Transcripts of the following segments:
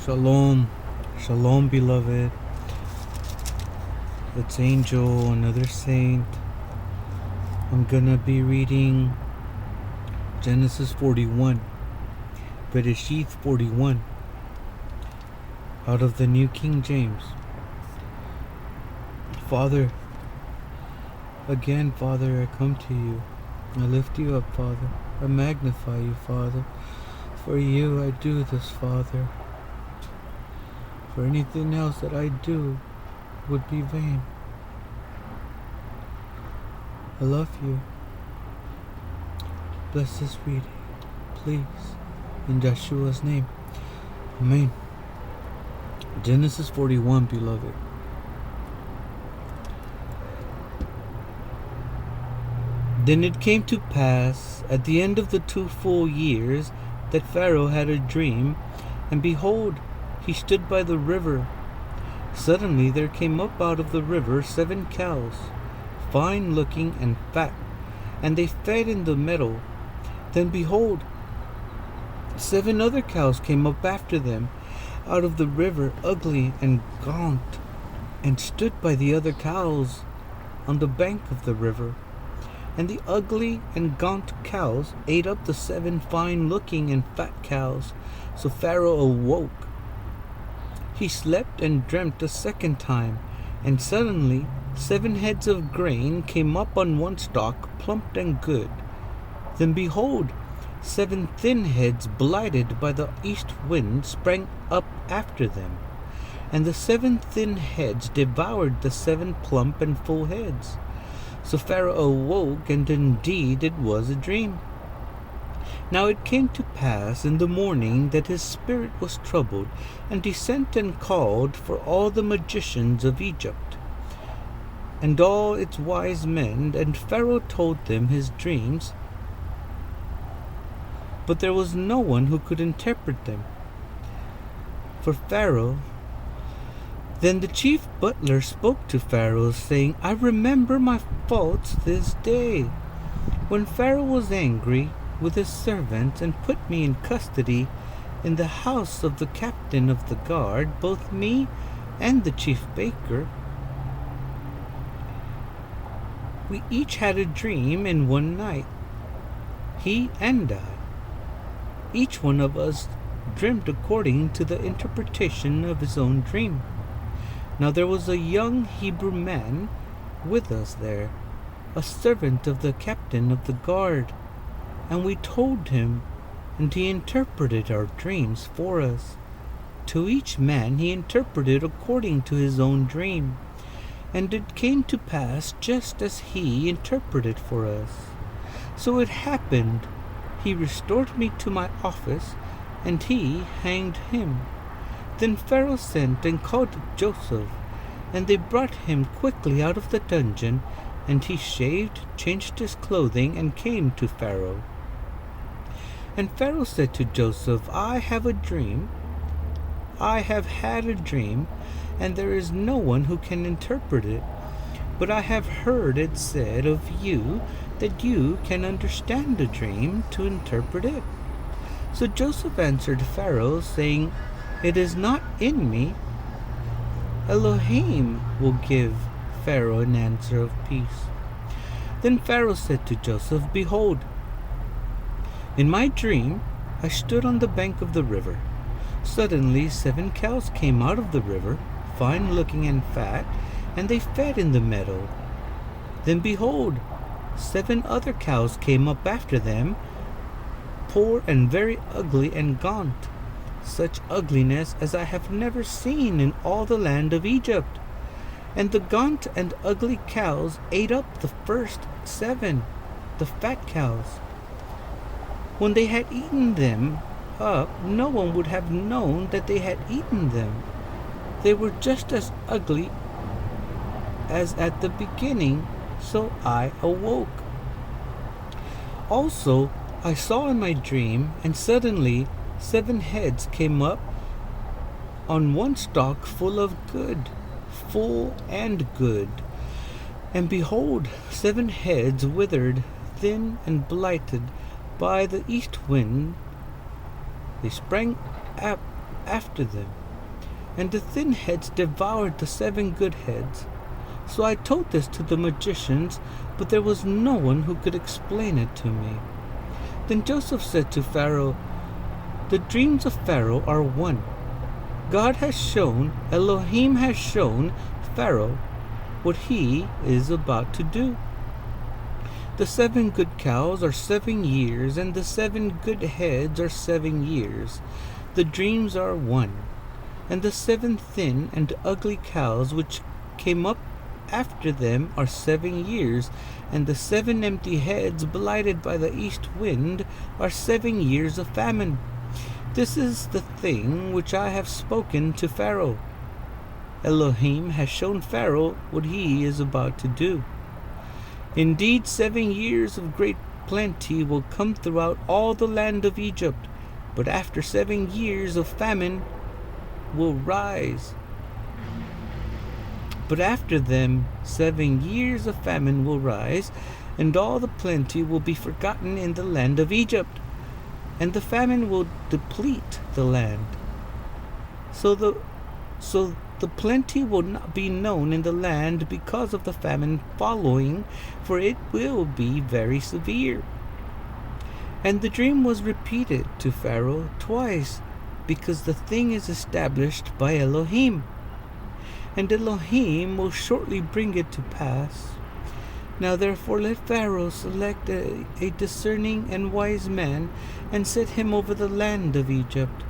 Shalom, shalom, beloved. It's Angel, another saint. I'm gonna be reading Genesis 41, Bereshith 41, out of the New King James. Father, again, Father, I come to you. I lift you up, Father. I magnify you, Father. For you I do this, Father. For anything else that I do would be vain. I love you. Bless this reading, please, in Yeshua's name. Amen. Genesis 41, beloved. Then it came to pass at the end of the 2 full years that Pharaoh had a dream, and behold, he stood by the river. Suddenly there came up out of the river 7 cows, fine looking and fat, and they fed in the meadow. Then behold, 7 other cows came up after them out of the river, ugly and gaunt, and stood by the other cows on the bank of the river. And the ugly and gaunt cows ate up the 7 fine looking and fat cows. So Pharaoh awoke. He slept and dreamt a second time, and suddenly 7 heads of grain came up on one stalk, plump and good. Then behold, 7 thin heads, blighted by the east wind, sprang up after them. And the 7 thin heads devoured the 7 plump and full heads. So Pharaoh awoke, and indeed it was a dream. Now it came to pass in the morning that his spirit was troubled, and he sent and called for all the magicians of Egypt, and all its wise men, and Pharaoh told them his dreams, but there was no one who could interpret them. For Pharaoh, then the chief butler spoke to Pharaoh, saying, I remember my faults this day, when Pharaoh was angry with his servants, and put me in custody in the house of the captain of the guard, both me and the chief baker. We each had a dream in one night, he and I. Each one of us dreamed according to the interpretation of his own dream. Now there was a young Hebrew man with us there, a servant of the captain of the guard, and we told him, and he interpreted our dreams for us. To each man he interpreted according to his own dream, and it came to pass just as he interpreted for us. So it happened, he restored me to my office, and he hanged him. Then Pharaoh sent and called Joseph, and they brought him quickly out of the dungeon, and he shaved, changed his clothing, and came to Pharaoh. And Pharaoh said to Joseph, I have a dream. I have had a dream, and there is no one who can interpret it. But I have heard it said of you that you can understand a dream to interpret it. So Joseph answered Pharaoh, saying, It is not in me. Elohim will give Pharaoh an answer of peace. Then Pharaoh said to Joseph, Behold, in my dream I stood on the bank of the river. Suddenly 7 cows came out of the river, fine looking and fat, and they fed in the meadow. Then behold, 7 other cows came up after them, poor and very ugly and gaunt, such ugliness as I have never seen in all the land of Egypt. And the gaunt and ugly cows ate up the first 7, the fat cows. When they had eaten them up, no one would have known that they had eaten them. They were just as ugly as at the beginning, so I awoke. Also, I saw in my dream, and suddenly 7 heads came up on one stalk full and good. And behold, 7 heads withered, thin and blighted by the east wind. They sprang up after them, and the thin heads devoured the 7 good heads. So I told this to the magicians, but there was no one who could explain it to me. Then Joseph said to Pharaoh, "The dreams of Pharaoh are one. Elohim has shown Pharaoh what he is about to do. The 7 good cows are 7 years, and the 7 good heads are 7 years. The dreams are one. And the 7 thin and ugly cows which came up after them are 7 years, and the 7 empty heads blighted by the east wind are 7 years of famine. This is the thing which I have spoken to Pharaoh. Elohim has shown Pharaoh what he is about to do. Indeed, 7 years of great plenty will come throughout all the land of Egypt, but after 7 years of famine will rise. But after them 7 years of famine will rise, and all the plenty will be forgotten in the land of Egypt, and the famine will deplete the land. So the plenty will not be known in the land because of the famine following, for it will be very severe." And the dream was repeated to Pharaoh twice, because the thing is established by Elohim, and Elohim will shortly bring it to pass. Now therefore let Pharaoh select a discerning and wise man, and set him over the land of Egypt.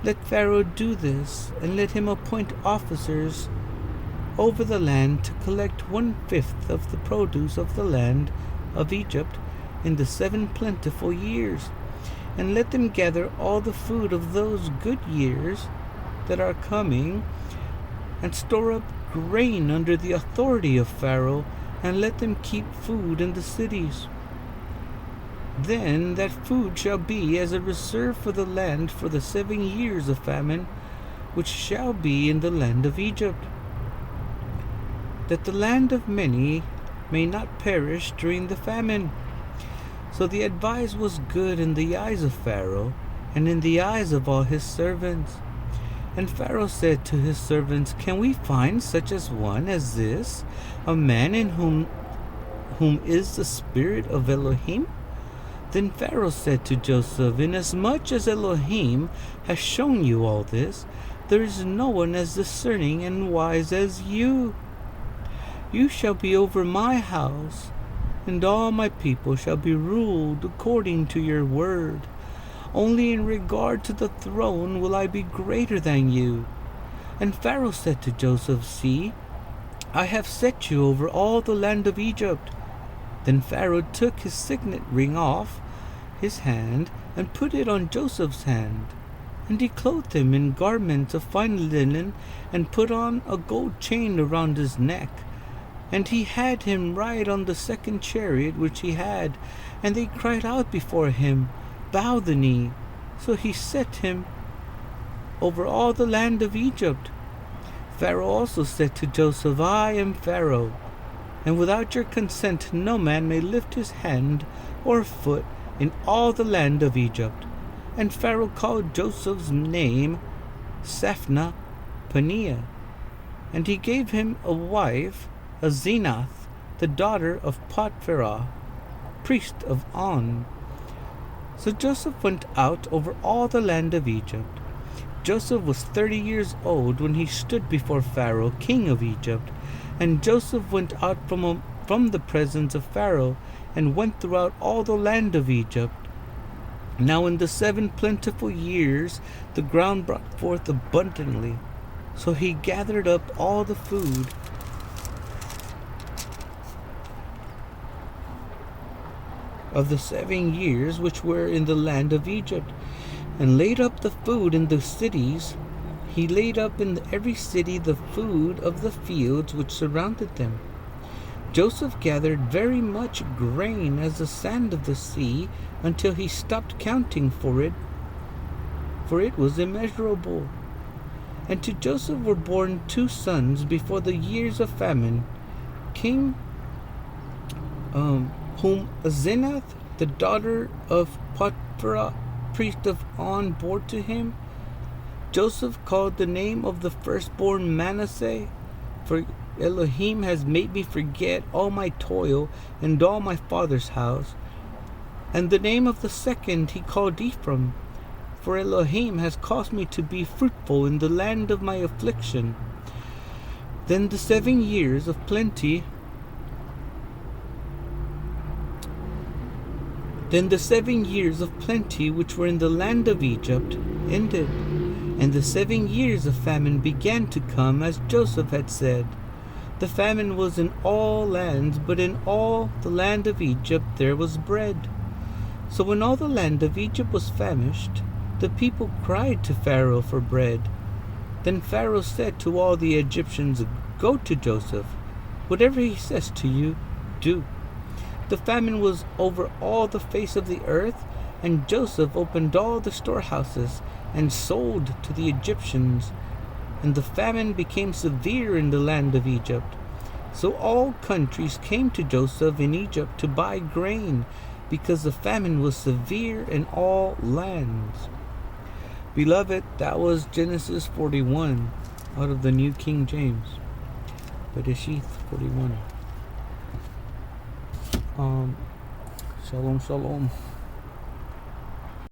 Let Pharaoh do this, and let him appoint officers over the land to collect 1/5 of the produce of the land of Egypt in the 7 plentiful years, and let them gather all the food of those good years that are coming, and store up grain under the authority of Pharaoh, and let them keep food in the cities. Then that food shall be as a reserve for the land for the 7 years of famine, which shall be in the land of Egypt, that the land of many may not perish during the famine. So the advice was good in the eyes of Pharaoh, and in the eyes of all his servants. And Pharaoh said to his servants, "Can we find such as one as this, a man in whom is the spirit of Elohim?" Then Pharaoh said to Joseph, "Inasmuch as Elohim has shown you all this, there is no one as discerning and wise as you. You shall be over my house, and all my people shall be ruled according to your word. Only in regard to the throne will I be greater than you." And Pharaoh said to Joseph, "See, I have set you over all the land of Egypt." Then Pharaoh took his signet ring off his hand and put it on Joseph's hand. And he clothed him in garments of fine linen and put on a gold chain around his neck. And he had him ride on the 2nd chariot which he had. And they cried out before him, "Bow the knee." So he set him over all the land of Egypt. Pharaoh also said to Joseph, "I am Pharaoh, and without your consent no man may lift his hand or foot in all the land of Egypt." And Pharaoh called Joseph's name Saphna Paneah, and he gave him a wife, Asenath, the daughter of Potiphar, priest of On. So Joseph went out over all the land of Egypt. Joseph was 30 years old when he stood before Pharaoh, king of Egypt. And Joseph went out from the presence of Pharaoh, and went throughout all the land of Egypt. Now in the 7 plentiful years the ground brought forth abundantly. So he gathered up all the food of the 7 years which were in the land of Egypt, and laid up the food in the cities. He laid up in every city the food of the fields which surrounded them. Joseph gathered very much grain as the sand of the sea, until he stopped counting for it was immeasurable. And to Joseph were born 2 sons before the years of famine, whom Asenath, the daughter of Potiphar, priest of On, bore to him. Joseph called the name of the firstborn Manasseh, for Elohim has made me forget all my toil and all my father's house. And the name of the second he called Ephraim, for Elohim has caused me to be fruitful in the land of my affliction. Then the 7 years of plenty which were in the land of Egypt ended, and the 7 years of famine began to come, as Joseph had said. The famine was in all lands, but in all the land of Egypt there was bread. So when all the land of Egypt was famished, the people cried to Pharaoh for bread. Then Pharaoh said to all the Egyptians, "Go to Joseph. Whatever he says to you, do." The famine was over all the face of the earth, and Joseph opened all the storehouses and sold to the Egyptians. And the famine became severe in the land of Egypt. So all countries came to Joseph in Egypt to buy grain, because the famine was severe in all lands. Beloved, that was Genesis 41 out of the New King James. Bereshith 41. Shalom, shalom.